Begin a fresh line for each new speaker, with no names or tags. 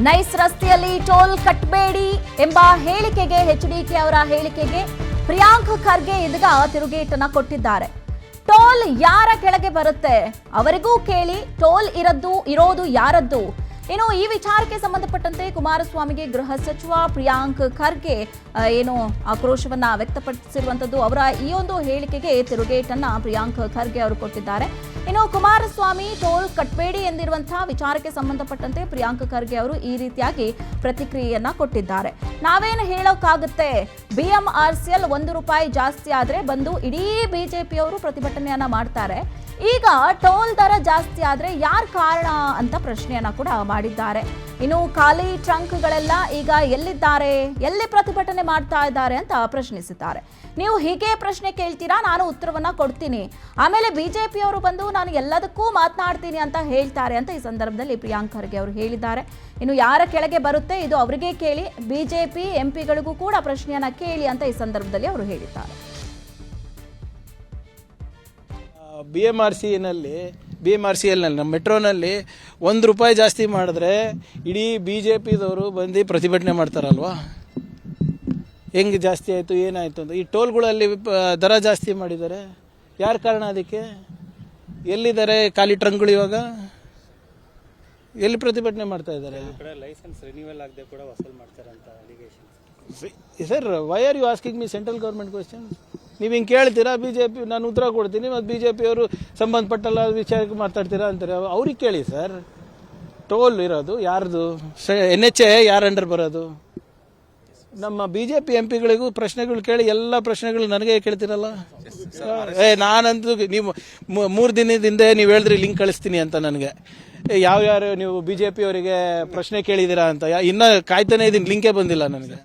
Nice ರಸ್ತೆಯಲ್ಲಿ toll ಕಟ್ಟಬೇಡಿ ಎಂಬ ಹೇಳಿಕೆಗೆ ಎಚ್ಡಿಕೆ ಅವರ ಹೇಳಿಕೆಗೆ ಪ್ರಿಯಾಂಕ್ ಖರ್ಗೆ ಇದೀಗ ತಿರುಗೇಟನ್ನ ಕೊಟ್ಟಿದ್ದಾರೆ. ಟೋಲ್ ಯಾರ ಕೆಳಗೆ ಬರುತ್ತೆ ಅವರಿಗೂ ಕೇಳಿ, ಟೋಲ್ ಇರೋದು ಯಾರದ್ದು? ಇನ್ನು ಈ ವಿಚಾರಕ್ಕೆ ಸಂಬಂಧಪಟ್ಟಂತೆ ಕುಮಾರಸ್ವಾಮಿಗೆ ಗೃಹ ಸಚಿವ ಪ್ರಿಯಾಂಕ್ ಖರ್ಗೆ ಏನು ಆಕ್ರೋಶವನ್ನ ವ್ಯಕ್ತಪಡಿಸಿರುವಂತದ್ದು. ಅವರ ಈ ಒಂದು ಹೇಳಿಕೆಗೆ ತಿರುಗೇಟನ್ನ ಪ್ರಿಯಾಂಕ್ ಖರ್ಗೆ ಅವರು ಕೊಟ್ಟಿದ್ದಾರೆ. ಇನ್ನು ಕುಮಾರಸ್ವಾಮಿ ಟೋಲ್ ಕಟ್ಟಬೇಡಿ ಎಂದಿರುವಂತಹ ವಿಚಾರಕ್ಕೆ ಸಂಬಂಧಪಟ್ಟಂತೆ ಪ್ರಿಯಾಂಕ್ ಖರ್ಗೆ ಅವರು ಈ ರೀತಿಯಾಗಿ ಪ್ರತಿಕ್ರಿಯೆಯನ್ನ ಕೊಟ್ಟಿದ್ದಾರೆ. ನಾವೇನು ಹೇಳೋಕ್ಕಾಗುತ್ತೆ, BMRCL ₹1 ಜಾಸ್ತಿ ಆದ್ರೆ ಬಂದು ಇಡೀ ಬಿಜೆಪಿಯವರು ಪ್ರತಿಭಟನೆಯನ್ನ ಮಾಡ್ತಾರೆ. ಈಗ ಟೋಲ್ ದರ ಜಾಸ್ತಿ ಆದ್ರೆ ಯಾರ್ ಕಾರಣ ಅಂತ ಪ್ರಶ್ನೆಯನ್ನ ಕೂಡ ಮಾಡಿದ್ದಾರೆ. ಇನ್ನು ಖಾಲಿ ಟ್ರಂಕ್ಗಳೆಲ್ಲ ಈಗ ಎಲ್ಲಿದ್ದಾರೆ, ಎಲ್ಲಿ ಪ್ರತಿಭಟನೆ ಮಾಡ್ತಾ ಇದ್ದಾರೆ ಅಂತ ಪ್ರಶ್ನಿಸಿದ್ದಾರೆ. ನೀವು ಹೀಗೆ ಪ್ರಶ್ನೆ ಕೇಳ್ತೀರಾ, ನಾನು ಉತ್ತರವನ್ನ ಕೊಡ್ತೀನಿ, ಆಮೇಲೆ ಬಿಜೆಪಿಯವರು ಬಂದು ನಾನು ಎಲ್ಲದಕ್ಕೂ ಮಾತನಾಡ್ತೀನಿ ಅಂತ ಹೇಳ್ತಾರೆ ಅಂತ ಈ ಸಂದರ್ಭದಲ್ಲಿ ಪ್ರಿಯಾಂಕ್ ಖರ್ಗೆ ಅವರು ಹೇಳಿದ್ದಾರೆ. ಇನ್ನು ಯಾರ ಕೆಳಗೆ ಬರುತ್ತೆ ಇದು ಅವರಿಗೆ ಕೇಳಿ, ಬಿಜೆಪಿ ಎಂಪಿಗಳಿಗೂ ಕೂಡ ಪ್ರಶ್ನೆಯನ್ನ ಕೇಳಿ ಅಂತ ಈ ಸಂದರ್ಭದಲ್ಲಿ ಅವರು ಹೇಳಿದ್ದಾರೆ.
BMRCL ನಮ್ಮ ಮೆಟ್ರೋನಲ್ಲಿ ₹1 ಜಾಸ್ತಿ ಮಾಡಿದ್ರೆ ಇಡೀ BJPದವರು ಬಂದು ಪ್ರತಿಭಟನೆ ಮಾಡ್ತಾರಲ್ವಾ? ಹೆಂಗೆ ಜಾಸ್ತಿ ಆಯಿತು, ಏನಾಯಿತು ಅಂತ. ಈ ಟೋಲ್ಗಳಲ್ಲಿ ದರ ಜಾಸ್ತಿ ಮಾಡಿದ್ದಾರೆ, ಯಾರು ಕಾರಣ ಅದಕ್ಕೆ? ಎಲ್ಲಿದ್ದಾರೆ ಖಾಲಿ ಟ್ರಂಕ್ಗಳು? ಇವಾಗ ಎಲ್ಲಿ ಪ್ರತಿಭಟನೆ ಮಾಡ್ತಾ ಇದ್ದಾರೆ?
ಲೈಸೆನ್ಸ್ ರಿನ್ಯೂವಲ್ ಆಗದೆ ಕೂಡ ವಸೂಲ್ ಮಾಡ್ತಾರೆ ಅಂತ allegation.
Sir, why are you asking me central government question? ನೀವು ಹಿಂಗೆ ಕೇಳ್ತೀರಾ, BJP ನಾನು ಉತ್ತರ ಕೊಡ್ತೀನಿ, ಮತ್ತು BJPಯವರು ಸಂಬಂಧಪಟ್ಟಲ್ಲ ವಿಚಾರಕ್ಕೆ ಮಾತಾಡ್ತೀರಾ ಅಂತಾರೆ. ಅವ್ರಿಗೆ ಕೇಳಿ ಸರ್, ಟೋಲ್ ಇರೋದು ಯಾರ್ದು? NHA ಯಾರು ಅಂಡರ್ ಬರೋದು? ನಮ್ಮ BJP ಎಂಪಿಗಳಿಗೂ ಪ್ರಶ್ನೆಗಳು ಕೇಳಿ, ಎಲ್ಲ ಪ್ರಶ್ನೆಗಳು ನನಗೆ ಕೇಳ್ತಿರಲ್ಲ. ನಾನಂತೂ ನೀವು 3 ದಿನದಿಂದ ನೀವು ಹೇಳಿದ್ರಿ ಲಿಂಕ್ ಕಳಿಸ್ತೀನಿ ಅಂತ ನನಗೆ. ಯಾವ್ಯಾರು ನೀವು BJP ಅವರಿಗೆ ಪ್ರಶ್ನೆ ಕೇಳಿದ್ದೀರಾ ಅಂತ ಇನ್ನೂ ಕಾಯ್ತಾನೆ ಇದೀನಿ, ಲಿಂಕೇ ಬಂದಿಲ್ಲ ನನಗೆ.